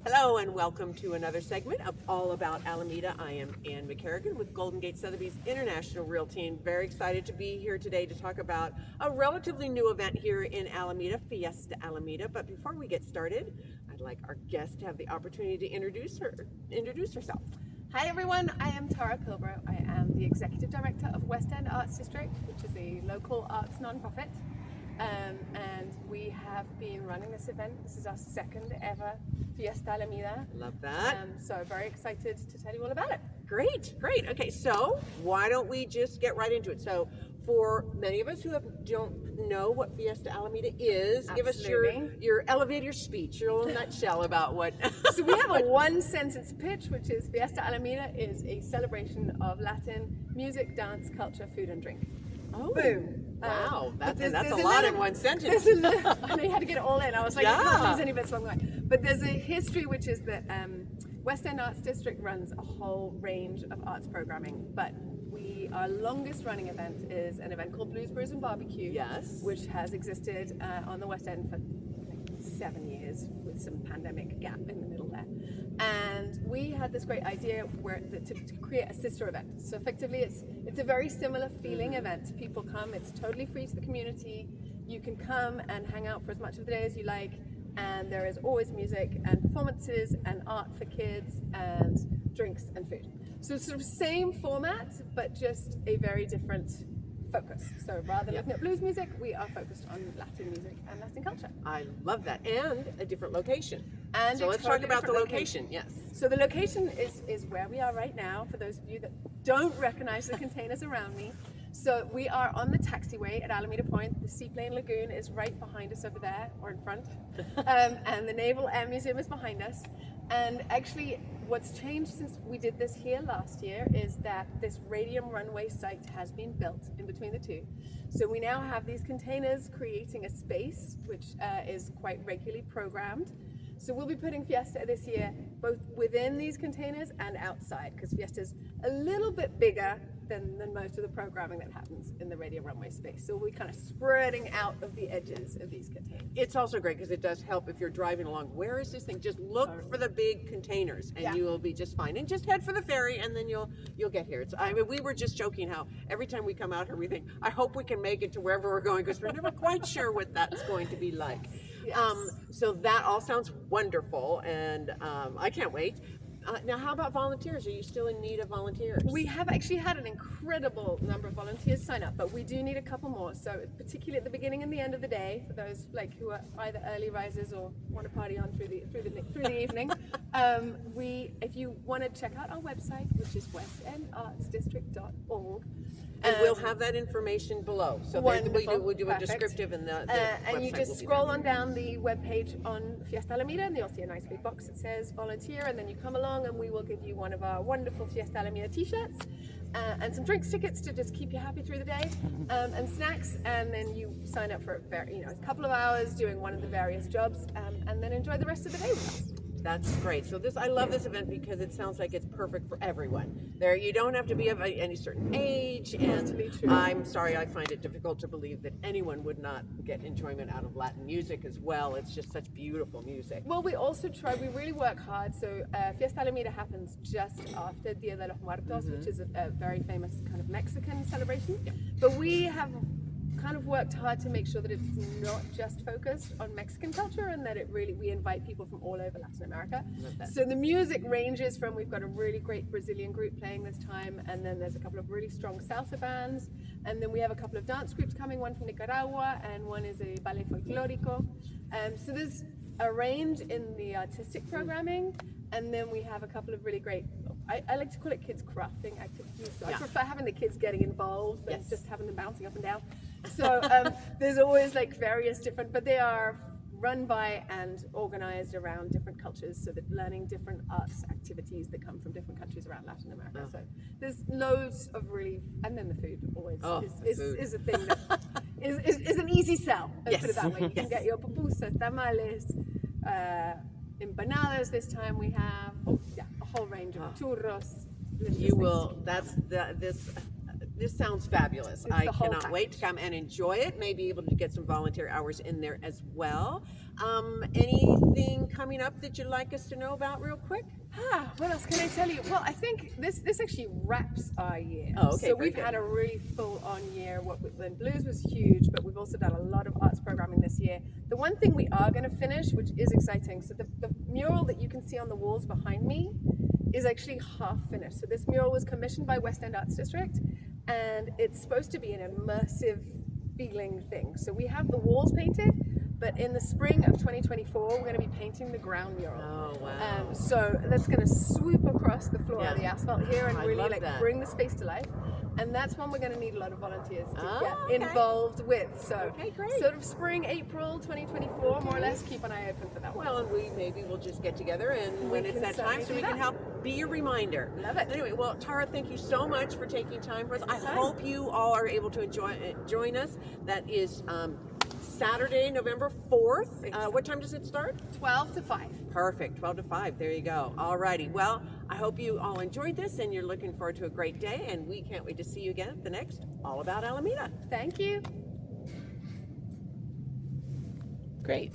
Hello and welcome to another segment of All About Alameda. I am Ann McKereghan with Golden Gate Sotheby's International Realty, and very excited to be here today to talk about a relatively new event here in Alameda, Fiesta Alameda. But before we get started, I'd like our guest to have the opportunity to introduce herself. Hi everyone, I am Tara Pilbrow. I am the Executive Director of West End Arts District, which is a local arts nonprofit. And we have been running this event. This is our second ever Fiesta Alameda. Love that. So very excited to tell you all about it. Great. Okay, so why don't we just get right into it? So for many of us who don't know what Fiesta Alameda is, give us your elevator speech, your little nutshell about what. So we have a one-sentence pitch, which is Fiesta Alameda is a celebration of Latin music, dance, culture, food, and drink. Oh, boom! Wow, that's a lot in one sentence. I know you had to get it all in. I was like, yeah. I can't lose any bits along the way. But there's a history, which is that West End Arts District runs a whole range of arts programming, but our longest running event is an event called Blues, Brews and Barbecue, yes, which has existed on the West End for 7 years with some pandemic gap in the middle there. And we had this great idea to create a sister event. So effectively it's a very similar feeling event. People come, it's totally free to the community. You can come and hang out for as much of the day as you like, and there is always music and performances and art for kids and drinks and food. So it's sort of same format, but just a very different focus. So rather than looking at blues music, we are focused on Latin music and Latin culture. I love that. And a different location. And so let's talk about the location. Yes. So the location is where we are right now, for those of you that don't recognize the containers around me. So we are on the taxiway at Alameda Point. The Seaplane Lagoon is right behind us over there, or in front. And the Naval Air Museum is behind us. And actually, what's changed since we did this here last year is that this radium runway site has been built in between the two. So we now have these containers creating a space which is quite regularly programmed. So we'll be putting Fiesta this year both within these containers and outside, because Fiesta's a little bit bigger than most of the programming that happens in the radio runway space. So we're kind of spreading out of the edges of these containers. It's also great because it does help if you're driving along. Where is this thing? Just look for the big containers and you will be just fine. And just head for the ferry and then you'll get here. I mean, we were just joking how every time we come out here we think, I hope we can make it to wherever we're going, because we're never quite sure what that's going to be like. Yes. So that all sounds wonderful, and I can't wait. Now, how about volunteers? Are you still in need of volunteers? We have actually had an incredible number of volunteers sign up, but we do need a couple more. So particularly at the beginning and the end of the day, for those who are either early risers or want to party on through the evening, if you want to check out our website, which is westendartsdistrict.org. And we'll have that information below. So we'll do a descriptive in the and you just scroll on down the webpage on Fiesta Alameda, and you'll see a nice big box that says volunteer, and then you come along and we will give you one of our wonderful Fiesta Alameda t-shirts and some drinks tickets to just keep you happy through the day, and snacks, and then you sign up for a couple of hours doing one of the various jobs, and then enjoy the rest of the day with us. That's great. So I love this event because it sounds like it's perfect for everyone. You don't have to be of any certain age, and I'm sorry, I find it difficult to believe that anyone would not get enjoyment out of Latin music as well. It's just such beautiful music. Well, we also we really work hard. So Fiesta Alameda happens just after Dia de los Muertos, which is a very famous kind of Mexican celebration. Yeah. But we have kind of worked hard to make sure that it's not just focused on Mexican culture, and that we invite people from all over Latin America. So the music ranges from, we've got a really great Brazilian group playing this time, and then there's a couple of really strong salsa bands, and then we have a couple of dance groups coming, one from Nicaragua and one is a ballet folklorico. So there's a range in the artistic programming, and then we have a couple of really great, I like to call it kids crafting activities. So I prefer having the kids getting involved than just having them bouncing up and down. So there's always various different, but they are run by and organized around different cultures, so that learning different arts activities that come from different countries around Latin America. So there's loads of really, and then the food always is a thing that is an easy sell. Let's put it that way. You can get your pupusas, tamales, empanadas. This time we have a whole range of churros. This sounds fabulous. It's I the whole cannot wait to come and enjoy it. Maybe able to get some volunteer hours in there as well. Anything coming up that you'd like us to know about real quick? What else can I tell you? Well, I think this actually wraps our year. Oh, okay, So very we've good. had a really full-on year. Blues was huge, but we've also done a lot of arts programming this year. The one thing we are going to finish, which is exciting, so the mural that you can see on the walls behind me is actually half finished. So this mural was commissioned by West End Arts District, and it's supposed to be an immersive feeling thing. So we have the walls painted, but in the spring of 2024, we're going to be painting the ground mural. Oh, wow. So that's going to swoop across the floor of the Yeah. asphalt here and I really love like that. bring the space to life. And that's one we're going to need a lot of volunteers to Oh, get okay. involved with. So Okay, great. sort of spring, April 2024, more or less. Keep an eye open for that one. Well, and maybe we'll just get together and when it's can that time, certainly so do we can that. help be a reminder. Love it. Anyway, well, Tara, thank you so much for taking time for us. I Anytime. hope you all are able to join us. That is Saturday, November 4th. What time does it start? 12 to 5. Perfect, 12 to 5. There you go. All righty. Well, I hope you all enjoyed this and you're looking forward to a great day. And we can't wait to see you again at the next All About Alameda. Thank you. Great.